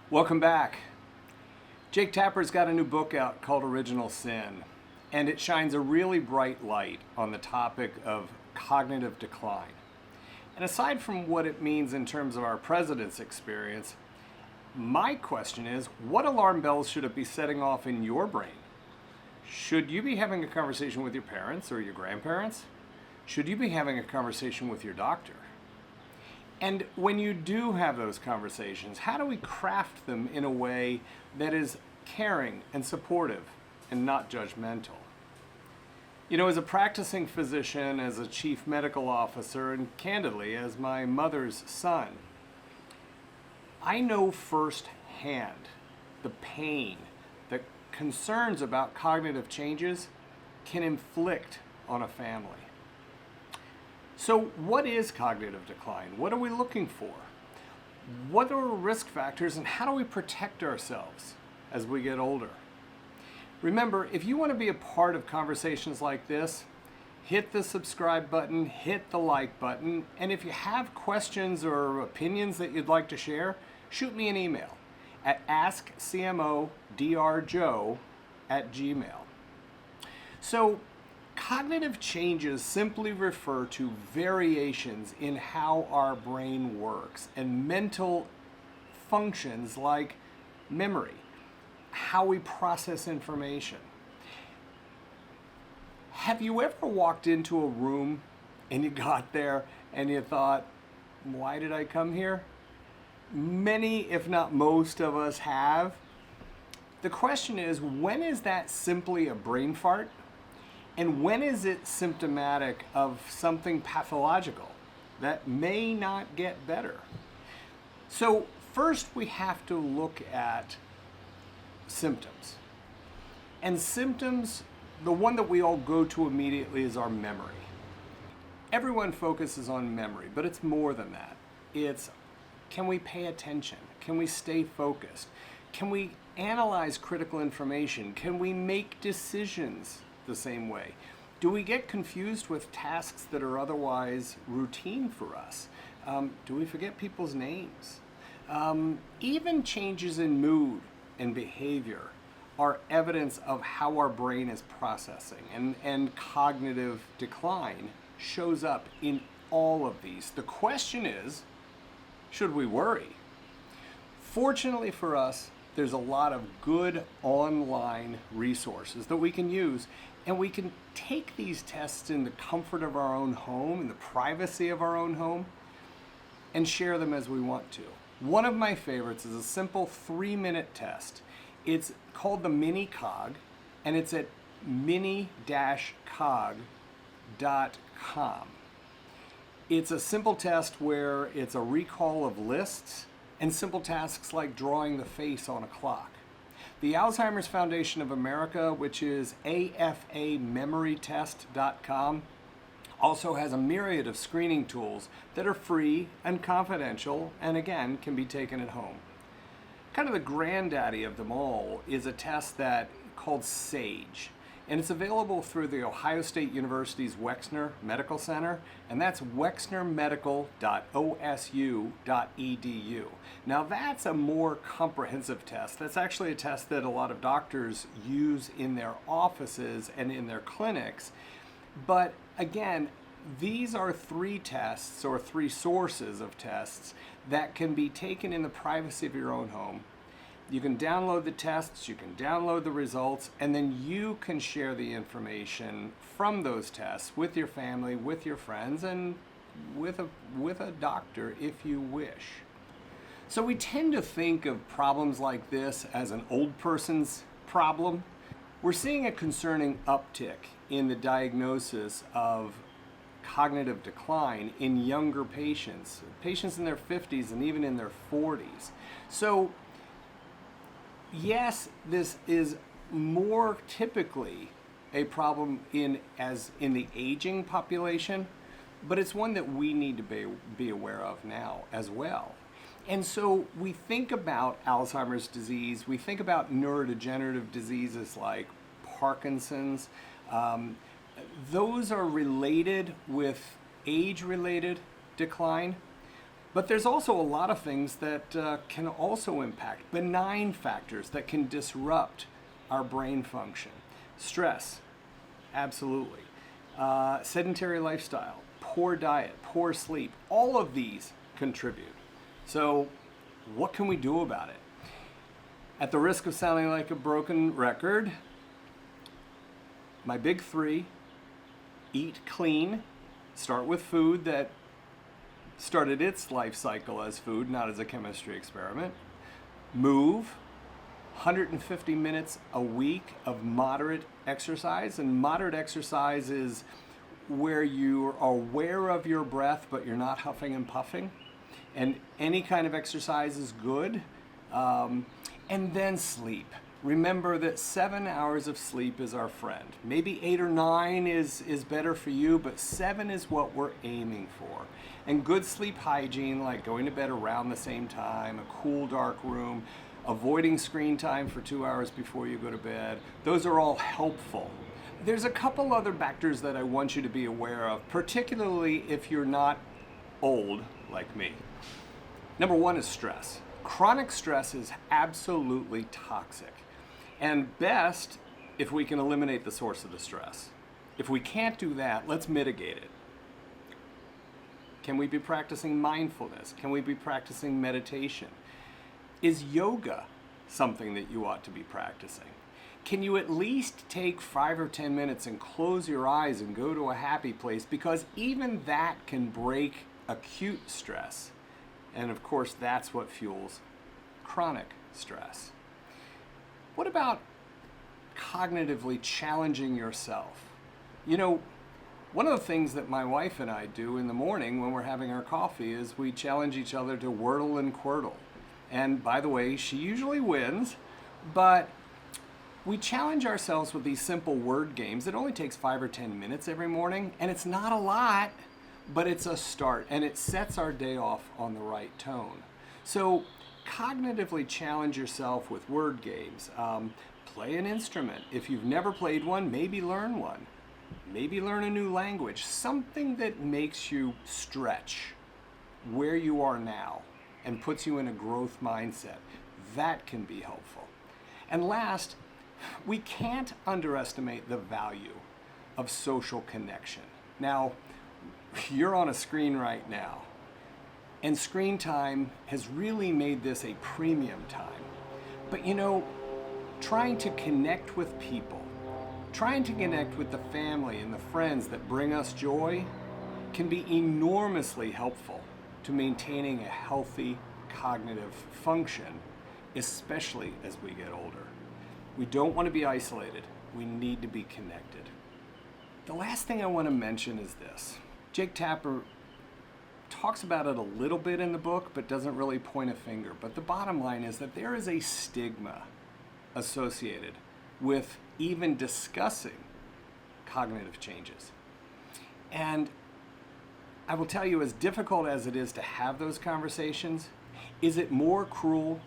Welcome back. Jake Tapper's got a new book out called Original Sin, and it shines a really bright light on the topic of cognitive decline. And aside from what it means in terms of our president's experience, my question is, what alarm bells should it be setting off in your brain? Should you be having a conversation with your parents or your grandparents? Should you be having a conversation with your doctor? And when you do have those conversations, how do we craft them in a way that is caring and supportive and not judgmental? You know, as a practicing physician, as a chief medical officer, and candidly, as my mother's son, I know firsthand the pain that concerns about cognitive changes can inflict on a family. So what is cognitive decline? What are we looking for? What are risk factors, and how do we protect ourselves as we get older? Remember, if you want to be a part of conversations like this, hit the subscribe button, hit the like button, and if you have questions or opinions that you'd like to share, shoot me an email at askcmodrjoe@gmail. So, cognitive changes simply refer to variations in how our brain works and mental functions like memory, how we process information. Have you ever walked into a room and you got there and you thought, why did I come here? Many, if not most of us have. The question is, when is that simply a brain fart? And when is it symptomatic of something pathological that may not get better? So first we have to look at symptoms. And symptoms, the one that we all go to immediately is our memory. Everyone focuses on memory, but it's more than that. It's, can we pay attention? Can we stay focused? Can we analyze critical information? Can we make decisions the same way? Do we get confused with tasks that are otherwise routine for us? Do we forget people's names? Even changes in mood and behavior are evidence of how our brain is processing, and cognitive decline shows up in all of these. The question is, should we worry? Fortunately for us, there's a lot of good online resources that we can use, and we can take these tests in the comfort of our own home, in the privacy of our own home, and share them as we want to. One of my favorites is a simple 3-minute test. It's called the Mini-Cog, and it's at mini-cog.com. It's a simple test where it's a recall of lists and simple tasks like drawing the face on a clock. The Alzheimer's Foundation of America, which is afamemorytest.com, also has a myriad of screening tools that are free and confidential and again can be taken at home. Kind of the granddaddy of them all is a test that called SAGE, and it's available through the Ohio State University's Wexner Medical Center, and that's wexnermedical.osu.edu. Now that's a more comprehensive test. That's actually a test that a lot of doctors use in their offices and in their clinics. But again, these are 3 tests or 3 sources of tests that can be taken in the privacy of your own home. You can download the tests, you can download the results, and then you can share the information from those tests with your family, with your friends, and with a doctor if you wish. So we tend to think of problems like this as an old person's problem. We're seeing a concerning uptick in the diagnosis of cognitive decline in younger patients in their 50s and even in their 40s. So yes, this is more typically a problem in the aging population, but it's one that we need to be aware of now as well. And so we think about Alzheimer's disease, we think about neurodegenerative diseases like Parkinson's. Those are related with age-related decline, But there's also a lot of things that can also impact, benign factors that can disrupt our brain function. Stress, absolutely. Sedentary lifestyle, poor diet, poor sleep, all of these contribute. So what can we do about it? At the risk of sounding like a broken record, my big three: eat clean, start with food that started its life cycle as food, not as a chemistry experiment. Move, 150 minutes a week of moderate exercise. And moderate exercise is where you are aware of your breath, but you're not huffing and puffing. And any kind of exercise is good. And then sleep. Remember that 7 hours of sleep is our friend. Maybe 8 or 9 is better for you, but 7 is what we're aiming for. And good sleep hygiene, like going to bed around the same time, a cool, dark room, avoiding screen time for 2 hours before you go to bed, those are all helpful. There's a couple other factors that I want you to be aware of, particularly if you're not old like me. Number one is stress. Chronic stress is absolutely toxic. And best if we can eliminate the source of the stress. If we can't do that, let's mitigate it. Can we be practicing mindfulness? Can we be practicing meditation? Is yoga something that you ought to be practicing? Can you at least take 5 or 10 minutes and close your eyes and go to a happy place? Because even that can break acute stress. And of course, that's what fuels chronic stress. What about cognitively challenging yourself? You know, one of the things that my wife and I do in the morning when we're having our coffee is we challenge each other to wordle and quirtle. And by the way, she usually wins, but we challenge ourselves with these simple word games. It only takes 5 or 10 minutes every morning, and it's not a lot, but it's a start, and it sets our day off on the right tone. So cognitively challenge yourself with word games. Play an instrument. If you've never played one, maybe learn one. Maybe learn a new language. Something that makes you stretch where you are now and puts you in a growth mindset. That can be helpful. And last, we can't underestimate the value of social connection. Now, you're on a screen right now, and screen time has really made this a premium time. But you know, trying to connect with people, trying to connect with the family and the friends that bring us joy can be enormously helpful to maintaining a healthy cognitive function, especially as we get older. We don't want to be isolated. We need to be connected. The last thing I want to mention is this. Jake Tapper talks about it a little bit in the book, but doesn't really point a finger. But the bottom line is that there is a stigma associated with even discussing cognitive changes. And I will tell you, as difficult as it is to have those conversations, is it more cruel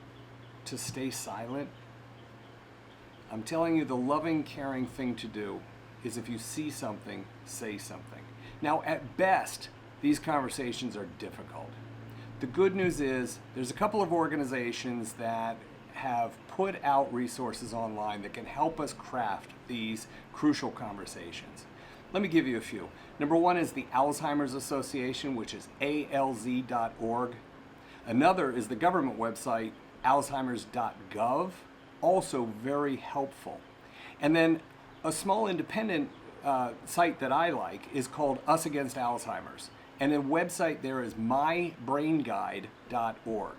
to stay silent? I'm telling you, the loving, caring thing to do is if you see something, say something. Now, at best, these conversations are difficult. The good news is there's a couple of organizations that have put out resources online that can help us craft these crucial conversations. Let me give you a few. Number one is the Alzheimer's Association, which is alz.org. Another is the government website, alzheimers.gov, also very helpful. And then a small independent site that I like is called Us Against Alzheimer's. And the website there is mybrainguide.org.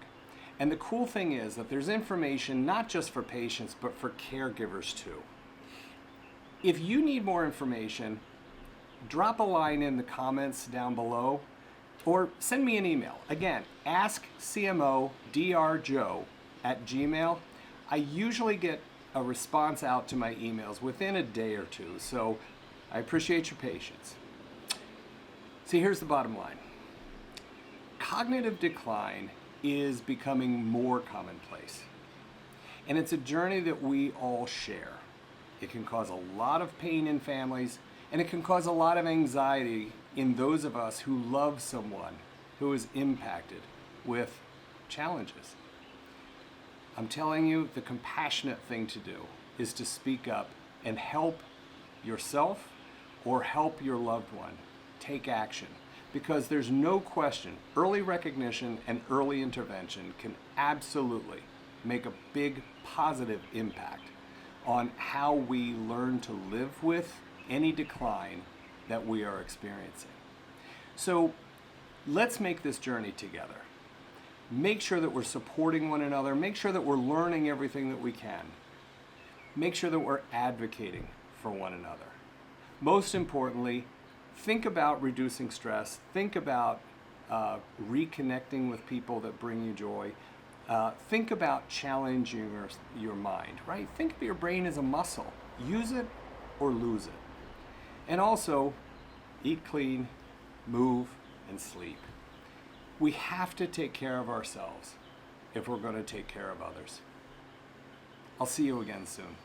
And the cool thing is that there's information not just for patients, but for caregivers too. If you need more information, drop a line in the comments down below or send me an email. Again, askcmodrjoe@gmail.com. I usually get a response out to my emails within a day or two, so I appreciate your patience. See, here's the bottom line. Cognitive decline is becoming more commonplace, and it's a journey that we all share. It can cause a lot of pain in families, and it can cause a lot of anxiety in those of us who love someone who is impacted with challenges. I'm telling you, the compassionate thing to do is to speak up and help yourself or help your loved one take action. Because there's no question, early recognition and early intervention can absolutely make a big positive impact on how we learn to live with any decline that we are experiencing. So let's make this journey together. Make sure that we're supporting one another. Make sure that we're learning everything that we can. Make sure that we're advocating for one another. Most importantly, think about reducing stress. Think about reconnecting with people that bring you joy. Think about challenging your mind, right? Think of your brain as a muscle. Use it or lose it. And also, eat clean, move, and sleep. We have to take care of ourselves if we're going to take care of others. I'll see you again soon.